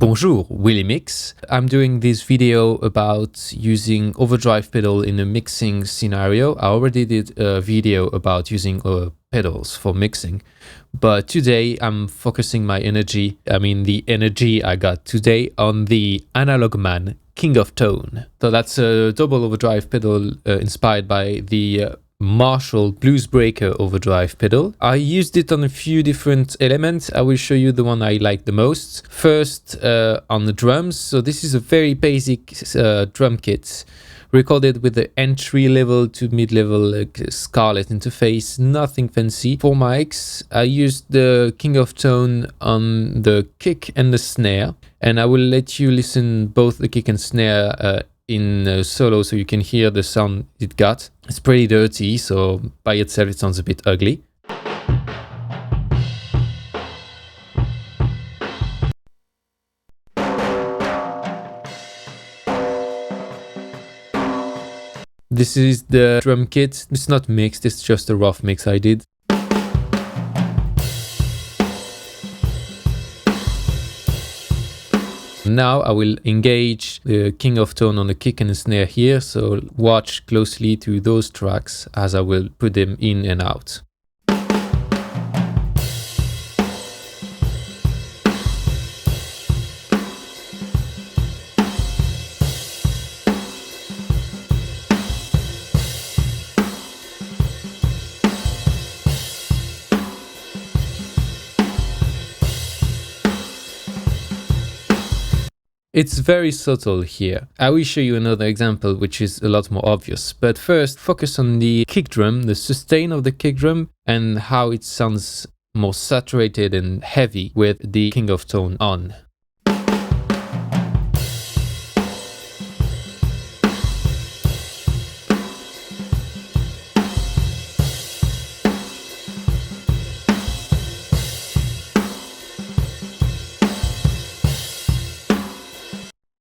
Bonjour, Willy Mix. I'm doing this video about using overdrive pedal in a mixing scenario. I already did a video about using pedals for mixing, but today I'm focusing my energy, the energy I got today, on the Analogman King of Tone. So that's a double overdrive pedal inspired by the Marshall Bluesbreaker overdrive pedal. I used it on a few different elements. I will show you the one I like the most. First, on the drums. So this is a very basic drum kit, recorded with the entry level to mid-level Scarlett interface, nothing fancy. For mics, I used the King of Tone on the kick and the snare, and I will let you listen both the kick and snare in solo so you can hear the sound it got. It's pretty dirty, so by itself it sounds a bit ugly. This is the drum kit. It's not mixed, it's just a rough mix I did. Now I will engage the King of Tone on the kick and the snare here, so watch closely to those tracks as I will put them in and out. It's very subtle here. I will show you another example which is a lot more obvious, but first focus on the kick drum, the sustain of the kick drum, and how it sounds more saturated and heavy with the King of Tone on.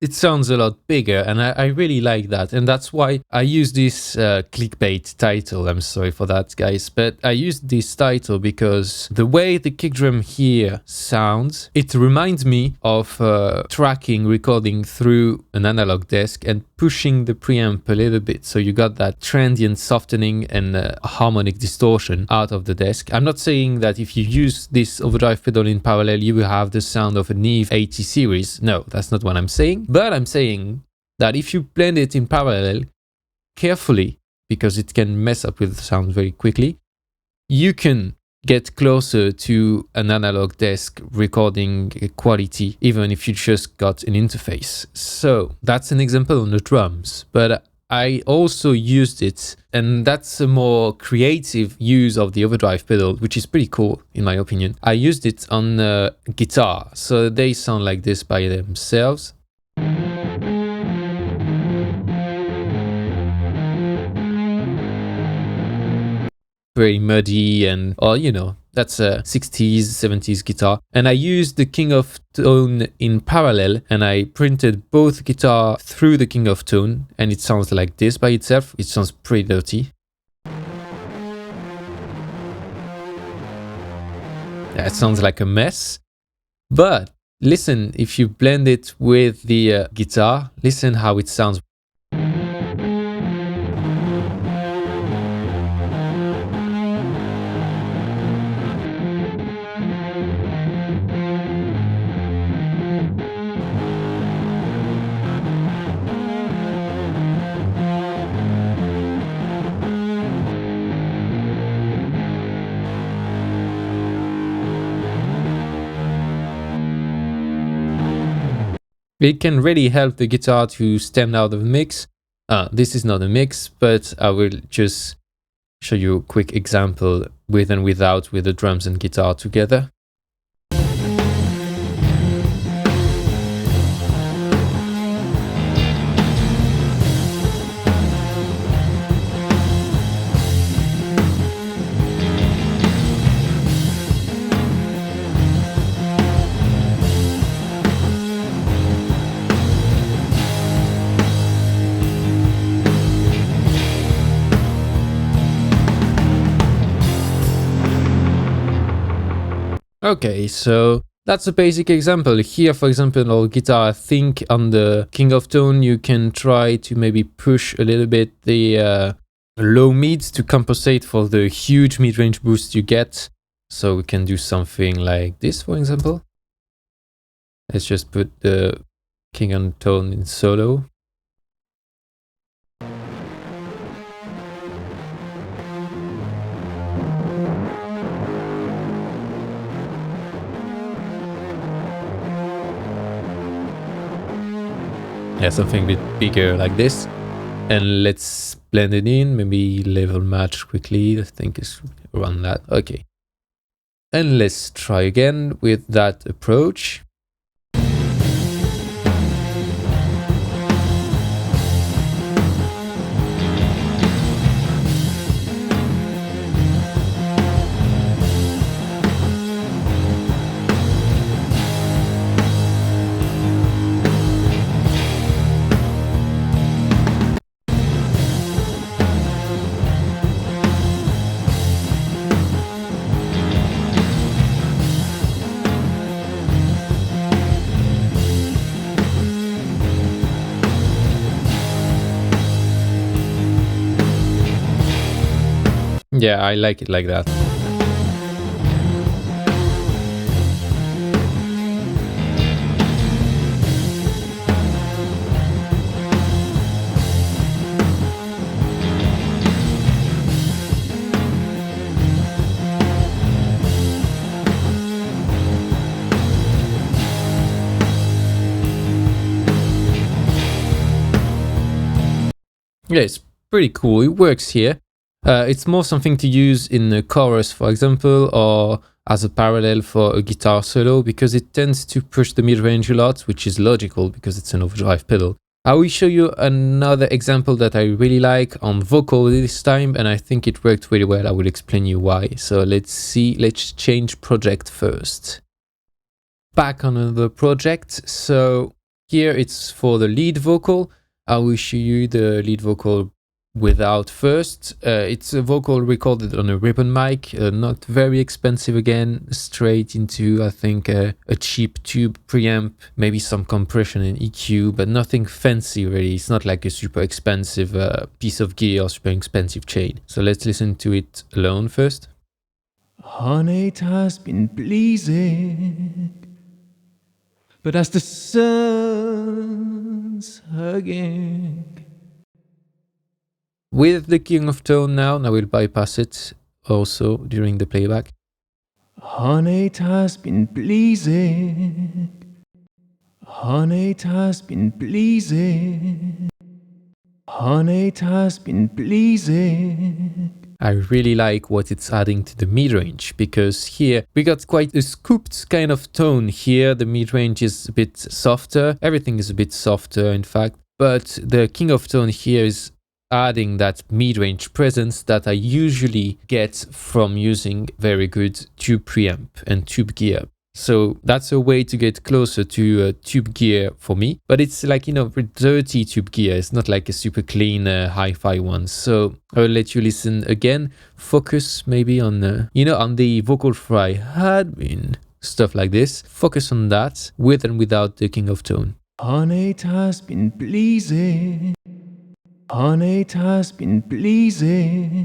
It sounds a lot bigger, and I really like that, and that's why I use this clickbait title. I'm sorry for that, guys, but I used this title because the way the kick drum here sounds, it reminds me of tracking, recording through an analog desk and pushing the preamp a little bit, so you got that transient softening and harmonic distortion out of the desk. I'm not saying that if you use this overdrive pedal in parallel you will have the sound of a Neve 80 series. No, that's not what I'm saying. But I'm saying that if you blend it in parallel carefully, because it can mess up with the sound very quickly, you can get closer to an analog desk recording quality, even if you just got an interface. So that's an example on the drums, but I also used it, and that's a more creative use of the overdrive pedal, which is pretty cool in my opinion. I used it on guitar, so they sound like this by themselves. Very muddy, and that's a 60s 70s guitar, and I used the King of Tone in parallel, and I printed both guitar through the King of Tone, and it sounds like this by itself. It sounds pretty dirty. Yeah, it sounds like a mess, but listen, if you blend it with the guitar, listen how it sounds. It can really help the guitar to stand out of the mix. This is not a mix, but I will just show you a quick example with and without, with the drums and guitar together. Okay, so That's a basic example. Here, for example, on guitar, I think on the King of Tone, you can try to maybe push a little bit the low mids to compensate for the huge mid-range boost you get. So we can do something like this, for example. Let's just put the King of Tone in solo. Yeah, something a bit bigger like this. And let's blend it in, maybe level match quickly. I think it's around that. Okay. And let's try again with that approach. Yeah, I like it like that. Yeah, it's pretty cool. It works here. It's more something to use in a chorus, for example, or as a parallel for a guitar solo, because it tends to push the mid-range a lot, which is logical because it's an overdrive pedal. I will show you another example that I really like on vocal this time, and I think it worked really well. I will explain you why. So let's change project first. Back on another project. So here it's for the lead vocal. I will show you the lead vocal without first. It's a vocal recorded on a ribbon mic, not very expensive again, straight into, I think, a cheap tube preamp, maybe some compression and EQ, but nothing fancy really. It's not like a super expensive piece of gear or super expensive chain. So let's listen to it alone first. Honey has been pleasing, but as the sun's hugging. With the King of Tone now, I will bypass it also during the playback. Honey has been pleasing, honey has been pleasing, honey has been pleasing. I really like what it's adding to the mid-range, because here we got quite a scooped kind of tone. Here the mid-range is a bit softer, everything is a bit softer in fact, but the King of Tone here is adding that mid-range presence that I usually get from using very good tube preamp and tube gear. So that's a way to get closer to tube gear for me, but it's like, you know, dirty tube gear. It's not like a super clean hi-fi one. So I'll let you listen again. Focus maybe on, you know, on the vocal fry had been, stuff like this. Focus on that with and without the King of Tone. Honey has been pleasing, honey has been pleasing,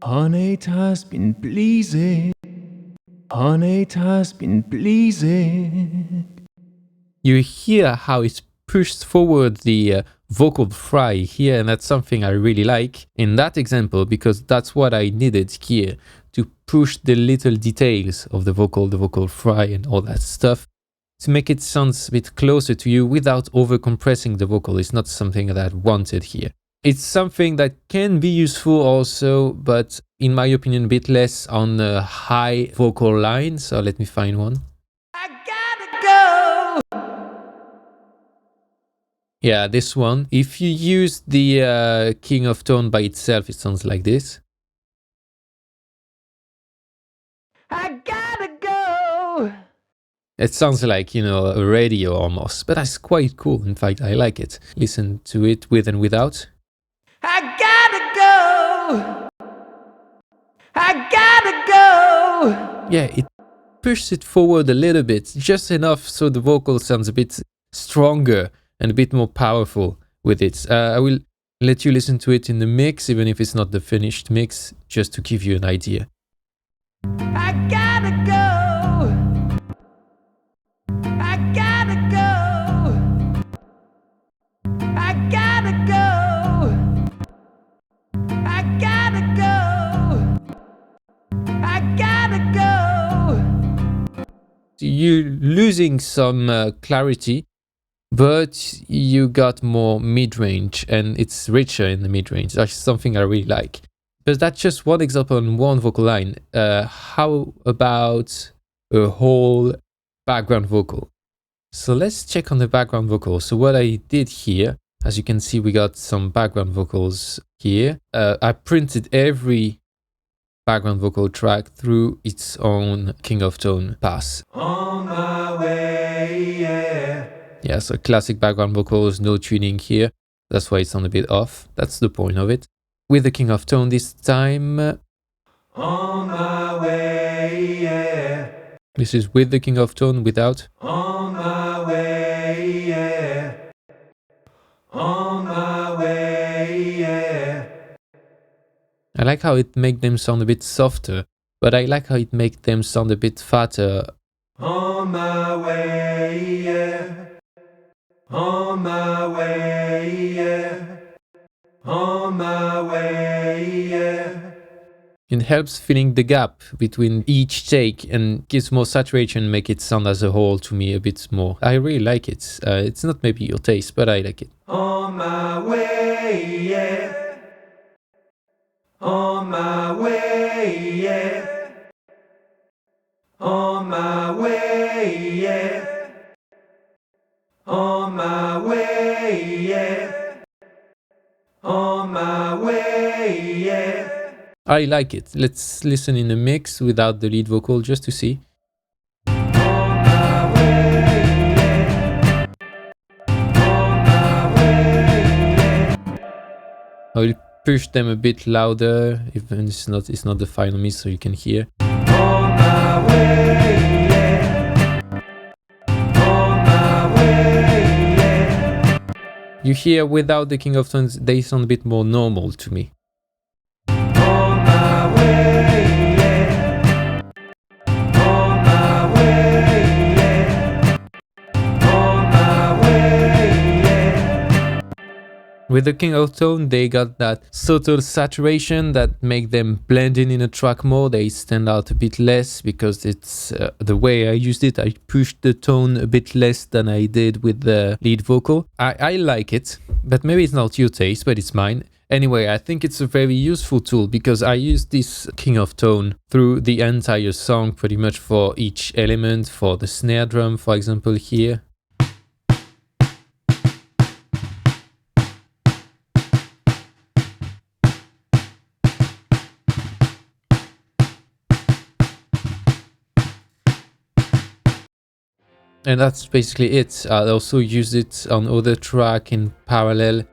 honey has been pleasing. Honey has been pleasing. You hear how it's pushed forward the vocal fry here, and that's something I really like in that example, because that's what I needed here, to push the little details of the vocal fry and all that stuff, to make it sound a bit closer to you without over compressing the vocal. It's not something that I wanted here. It's something that can be useful also, but in my opinion, a bit less on a high vocal line. So let me find one. I gotta go. Yeah, this one. If you use the King of Tone by itself, it sounds like this. I gotta go. It sounds like, you know, a radio almost, but that's quite cool. In fact, I like it. Listen to it with and without. I gotta go. I gotta go. Yeah, pushed it forward a little bit, just enough so the vocal sounds a bit stronger and a bit more powerful with it. I will let you listen to it in the mix, even if it's not the finished mix, just to give you an idea. I gotta go. I gotta go. I gotta go. I gotta go. I gotta go. You're losing some clarity, but you got more mid-range and it's richer in the mid-range. That's something I really like. But that's just one example on one vocal line. How about a whole background vocal? So let's check on the background vocal. So what I did here, as you can see, we got some background vocals here. I printed every background vocal track through its own King of Tone pass. On my way, yeah. Yeah, so classic background vocals, no tuning here. That's why it's on a bit off. That's the point of it. With the King of Tone this time. On my way, yeah. This is with the King of Tone, without. On my way, yeah. On my way, yeah. I like how it makes them sound a bit softer, but I like how it makes them sound a bit fatter. On my way, yeah. On my way, yeah. On my way, yeah. It helps filling the gap between each take and gives more saturation, make it sound as a whole to me a bit more. I really like it. It's not maybe your taste, but I like it. On my way, yeah. On my way, yeah. On my way, yeah. On my way, yeah. On my way, yeah. I like it. Let's listen in a mix without the lead vocal just to see. On my way, yeah. On my way, yeah. I will push them a bit louder, even it's not the final mix, so you can hear. On my way, yeah. On my way, yeah. You hear without the King of Tones, they sound a bit more normal to me. On my way, yeah. On my way, yeah. On my way, yeah. With the King of Tone, they got that subtle saturation that make them blend in a track more. They stand out a bit less because it's the way I used it. I pushed the tone a bit less than I did with the lead vocal. I like it, but maybe it's not your taste, but it's mine. Anyway, I think it's a very useful tool because I use this King of Tone through the entire song pretty much for each element, for the snare drum, for example, here. And that's basically it. I also use it on other track in parallel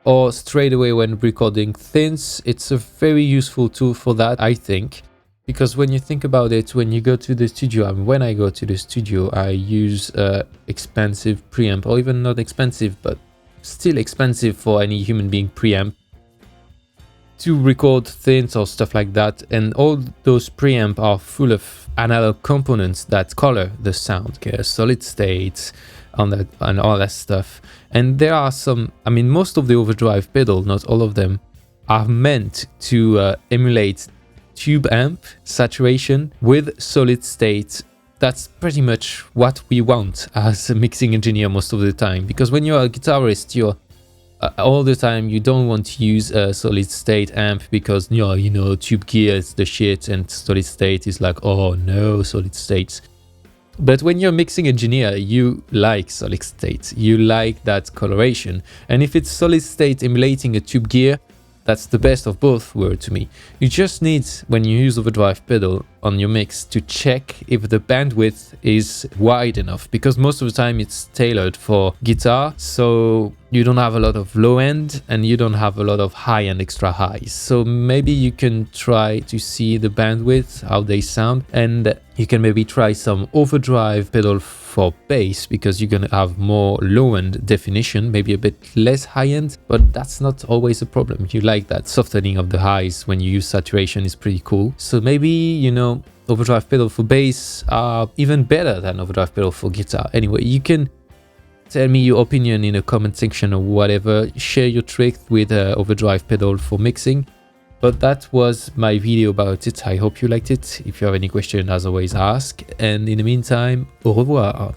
or straight away when recording synths. It's a very useful tool for that, I think, because when you think about it, when you go to the studio, and when I go to the studio, I use expensive preamp, or even not expensive, but still expensive for any human being preamp to record synths or stuff like that, and all those preamp are full of analog components that color the sound, okay? Solid states on that and all that stuff. And there are some, I mean, most of the overdrive pedal, not all of them, are meant to emulate tube amp saturation with solid state. That's pretty much what we want as a mixing engineer most of the time, because when you're a guitarist, you're all the time you don't want to use a solid state amp because you know tube gear is the shit and solid state is like, oh no, solid states. But when you're a mixing engineer, you like solid state, you like that coloration, and if it's solid state emulating a tube gear, that's the best of both worlds to me. You just need, when you use overdrive pedal, on your mix to check if the bandwidth is wide enough, because most of the time it's tailored for guitar, so you don't have a lot of low end and you don't have a lot of high and extra highs. So maybe you can try to see the bandwidth, how they sound, and you can maybe try some overdrive pedal for bass, because you're gonna have more low end definition, maybe a bit less high end, but that's not always a problem. You like that softening of the highs when you use saturation is pretty cool. So maybe, you know, overdrive pedal for bass are even better than overdrive pedal for guitar. Anyway, you can tell me your opinion in the comment section or whatever. Share your tricks with overdrive pedal for mixing. But that was my video about it. I hope you liked it. If you have any question, as always, ask. And in the meantime, au revoir.